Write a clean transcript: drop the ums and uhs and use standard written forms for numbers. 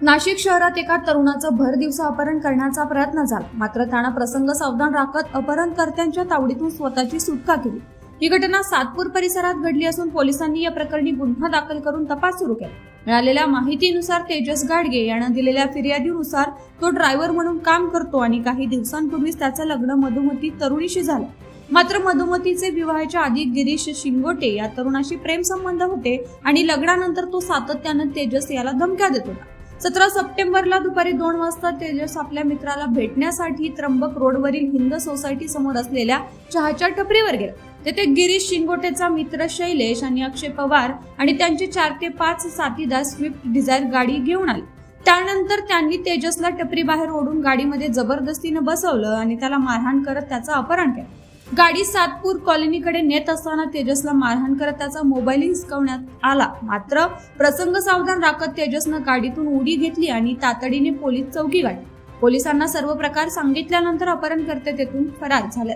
नाशिक शहरात एका तरुणाचं भर दिवसा अपहरण करण्याचा प्रयत्न झाला, मात्र त्यानं प्रसंग सावधान राखत अपहरणकर्त्यांच्या तावडीतून स्वतःची सुटका केली। ही घटना सातपूर परिसरात घडली असून पोलिसांनी या प्रकरणी गुन्हा दाखल करून तपास सुरू केला। मिळालेल्या माहितीनुसार तेजस गाडगे यानं दिलेल्या फिर्यादीनुसार तो ड्रायव्हर म्हणून काम करतो आणि काही दिवसांपूर्वीच त्याचं लग्न मधुमती तरुणीशी झालं। मात्र मधुमतीचे विवाहाच्या आधी गिरीश शिंगोटे या तरुणाशी प्रेम संबंध होते आणि लग्नानंतर तो सातत्यानं तेजस याला धमक्या देत होता। 17 सप्टेंबरला दुपारी 2 वाजता तेजस आपल्या मित्राला भेटण्यासाठी त्र्यंबक रोडवरील हिंद सोसायटी समोर असलेल्या चहाच्या टपरीवर गेला। तेथे गिरीश शिंगोटेचा मित्र शैलेश आणि अक्षय पवार आणि त्यांचे 4 ते 5 साथीदार स्विफ्ट डिझायर गाडी घेऊन आले। त्यानंतर त्यांनी तेजसला टपरी बाहेर ओढून गाडीमध्ये जबरदस्तीने बसवलं आणि त्याला मारहाण करत त्याचं अपहरण केलं। गाडी सातपूर कॉलनीकडे नेत असताना तेजसला मारहाण करत त्याचा मोबाईल हिसकावण्यात आला। मात्र प्रसंग सावधान राखत तेजसनं गाडीतून उडी घेतली आणि तातडीने पोलीस चौकी गाठली। पोलिसांना सर्व प्रकार सांगितल्यानंतर अपहरणकर्ते तेथून फरार झाले।